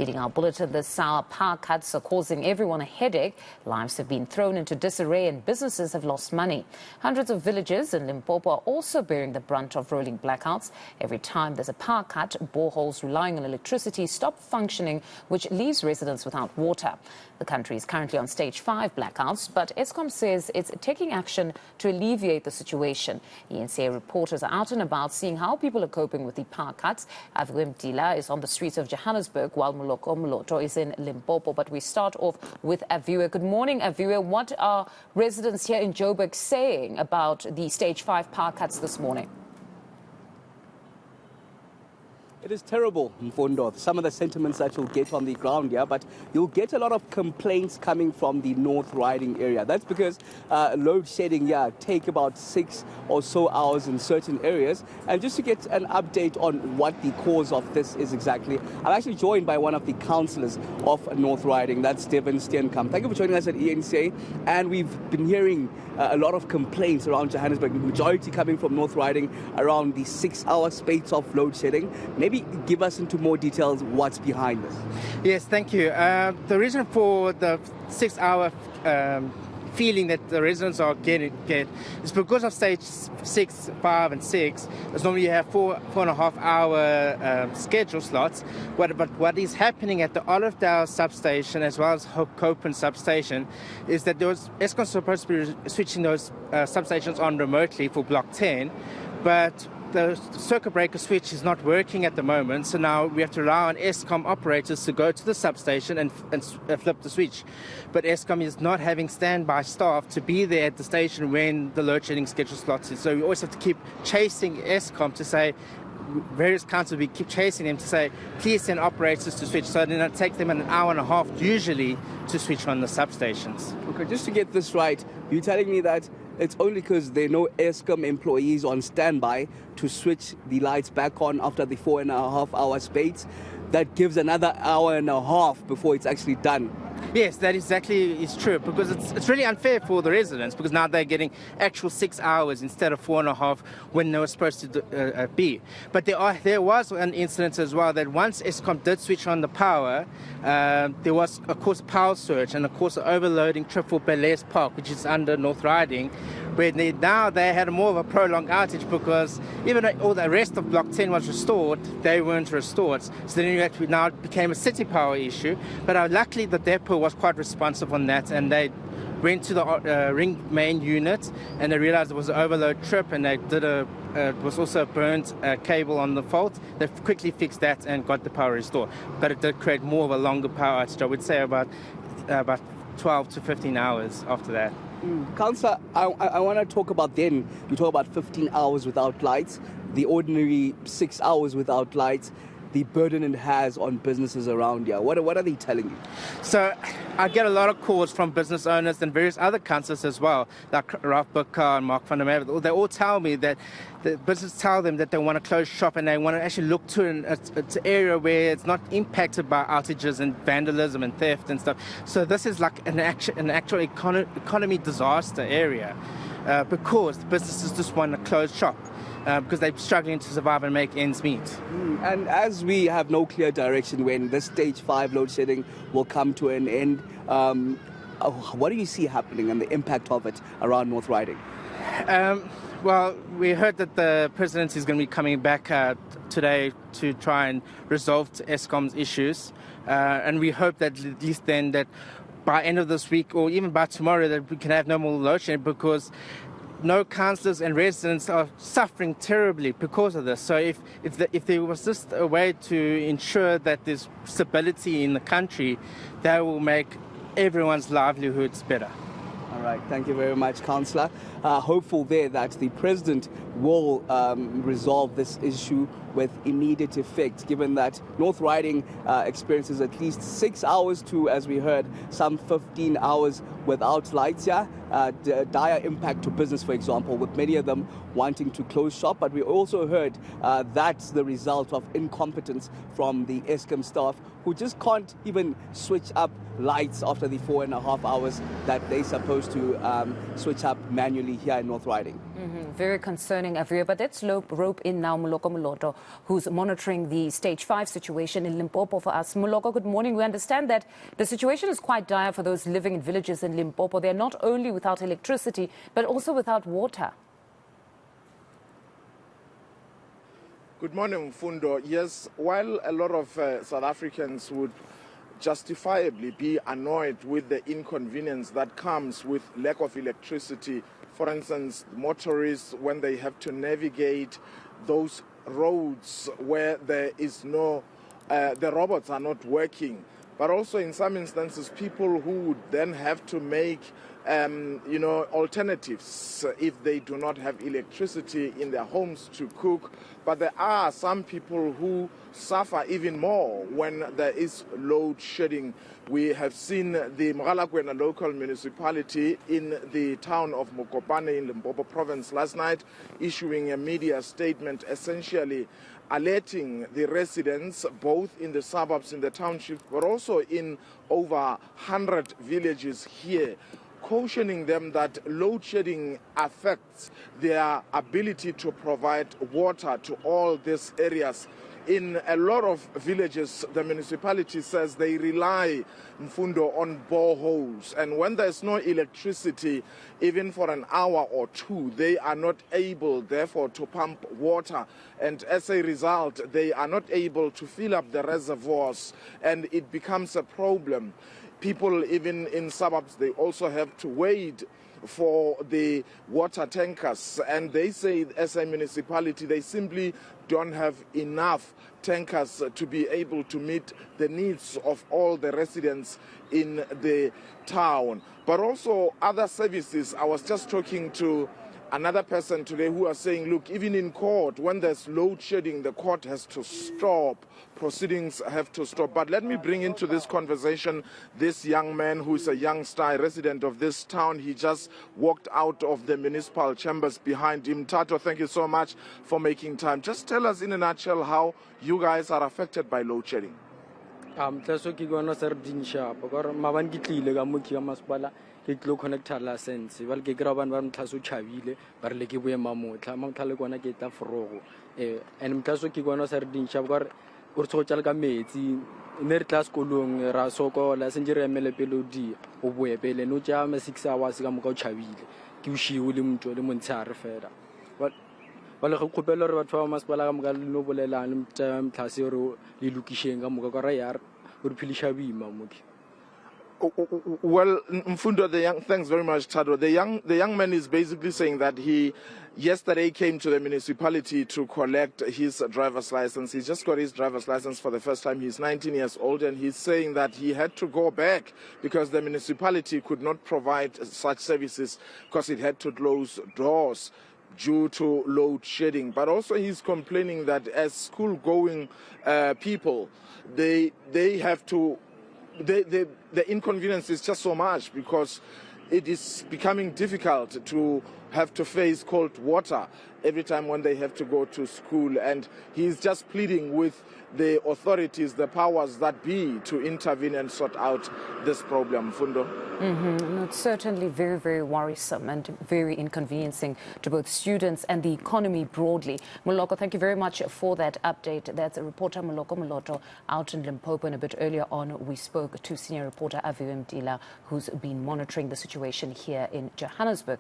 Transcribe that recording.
Leading our bulletin this hour, power cuts are causing everyone a headache. Lives have been thrown into disarray and businesses have lost money. Hundreds of villages in Limpopo are also bearing the brunt of rolling blackouts. Every time there's a power cut, boreholes relying on electricity stop functioning, which leaves residents without water. The country is currently on stage 5 blackouts, but Eskom says it's taking action to alleviate the situation. eNCA reporters are out and about seeing how people are coping with the power cuts. Aviwe Mtila is on the streets of Johannesburg while Moloko Moloto is in Limpopo. But we start off with Aviwe. Good morning, Aviwe. What are residents here in Joburg saying about the stage 5 power cuts this morning? It is terrible, Mfundo. Some of the sentiments that you'll get on the ground here, but you'll get a lot of complaints coming from the North Riding area. That's because load shedding here take about 6 or so hours in certain areas. And just to get an update on what the cause of this is exactly, I'm actually joined by one of the councillors of North Riding. That's Devin Steenkamp. Thank you for joining us at eNCA. And we've been hearing a lot of complaints around Johannesburg, the majority coming from North Riding around the 6-hour spates of load shedding. Maybe give us into more details what's behind this. Yes, thank you. The reason for the 6-hour feeling that the residents are getting is because of stage 6, 5 and 6. As normally you have 4.5 hour schedule slots. But what is happening at the Olivedale substation as well as Copen substation is that Eskom supposed to be switching those substations on remotely for block 10, but the circuit breaker switch is not working at the moment, so now we have to rely on Eskom operators to go to the substation and flip the switch. But Eskom is not having standby staff to be there at the station when the load shedding schedule slots is. So we always have to keep chasing Eskom to say, various councils, we keep chasing them to say, please send operators to switch. So then it takes them an hour and a half usually to switch on the substations. Okay, just to get this right, you're telling me that it's only because there are no Eskom employees on standby to switch the lights back on after the 4.5 hour spates. That gives another hour and a half before it's actually done. Yes, that exactly is true, because it's really unfair for the residents, because now they're getting actual 6 hours instead of 4.5 when they were supposed to be. But there was an incident as well that once Eskom did switch on the power, there was, of course, a power surge and, of course, an overloading trip for Belair's Park, which is under North Riding, where now they had more of a prolonged outage because even though all the rest of Block 10 was restored, they weren't restored. So then now it became a city power issue. But luckily the depot was quite responsive on that, and they went to the ring main unit and they realized it was an overload trip, and they did was also a burnt cable on the fault. They quickly fixed that and got the power restored. But it did create more of a longer power outage. I would say about 12 to 15 hours after that. Councillor, I want to talk about then, you talk about 15 hours without lights, the ordinary 6 hours without lights, the burden it has on businesses around here. What are they telling you? So I get a lot of calls from business owners and various other councillors as well, like Ralph Bukker and Mark van der Merwe. They all tell me that the business tell them that they want to close shop and they want to actually look to an area where it's not impacted by outages and vandalism and theft and stuff. So this is like an actual economy disaster area because the businesses just want to close shop. Because they're struggling to survive and make ends meet. And as we have no clear direction when this stage 5 load shedding will come to an end, what do you see happening and the impact of it around North Riding? Well, we heard that the President is going to be coming back today to try and resolve Eskom's issues. And we hope that at least then that by end of this week or even by tomorrow that we can have no more load shedding, because no councillors and residents are suffering terribly because of this. So if there was just a way to ensure that there's stability in the country, that will make everyone's livelihoods better. All right, thank you very much, Councillor. Hopeful there that the President will resolve this issue with immediate effect, given that North Riding experiences at least 6 hours to, as we heard, some 15 hours without lights here. Dire impact to business, for example, with many of them wanting to close shop. But we also heard that's the result of incompetence from the Eskom staff, who just can't even switch up lights after the 4.5 hours that they're supposed to switch up manually here in North Riding. Very concerning, Aviwe. But let's rope in now Moloko Moloto, who's monitoring the stage 5 situation in Limpopo for us. Moloko, good morning. We understand that the situation is quite dire for those living in villages in Limpopo. They're not only without electricity, but also without water. Good morning, Fundo. Yes, while a lot of South Africans would justifiably be annoyed with the inconvenience that comes with lack of electricity, for instance, motorists, when they have to navigate those roads where there is no, the robots are not working, but also in some instances, people who would then have to make alternatives if they do not have electricity in their homes to cook. But there are some people who suffer even more when there is load shedding. We have seen the Mogalakwena local municipality in the town of Mokopane in Limpopo province last night issuing a media statement essentially alerting the residents both in the suburbs, in the township, but also in over 100 villages here, cautioning them that load shedding affects their ability to provide water to all these areas. In a lot of villages, the municipality says they rely, Mfundo, on boreholes. And when there's no electricity, even for an hour or two, they are not able, therefore, to pump water. And as a result, they are not able to fill up the reservoirs, and it becomes a problem. People, even in suburbs, they also have to wait for the water tankers, and they say as a municipality they simply don't have enough tankers to be able to meet the needs of all the residents in the town. But also other services. I was just talking to another person today who are saying, look, even in court, when there's load shedding, the court has to stop. Proceedings have to stop. But let me bring into this conversation this young man who is a youngster, a resident of this town. He just walked out of the municipal chambers behind him. Tato, thank you so much for making time. Just tell us in a nutshell how you guys are affected by load shedding. Ke tlo connecta license ba ke kra bana ba mtlaso chabile ba re ke boe mamotla mamtlha kwana ke tla forogo and mtlaso ke kwana sa re dinsha ba o tso tšala ka metsi ne re tla sekolong ra sokola se njere emele pelodi o boe pele no tša ma 6 hours ka moka o chabile ke o shiwe le motho le montshare fela ba le go khopela re batho ba masepala ka moka le no bolelana mtlase re le lokisheng ka moka ka ra yar o re philisha bima moki. Well, Mfundo, thanks very much, Tado. The young man is basically saying that he yesterday came to the municipality to collect his driver's license. He just got his driver's license for the first time. He's 19 years old, and he's saying that he had to go back because the municipality could not provide such services because it had to close doors due to load shedding. But also he's complaining that as school-going people, they have to. The inconvenience is just so much because it is becoming difficult to have to face cold water every time when they have to go to school. And he's just pleading with the authorities, the powers that be, to intervene and sort out this problem. Fundo? No, it's certainly very, very worrisome and very inconveniencing to both students and the economy broadly. Moloko, thank you very much for that update. That's a reporter, Moloko Moloto, out in Limpopo. And a bit earlier on, we spoke to senior reporter Mtila, who's been monitoring the situation here in Johannesburg.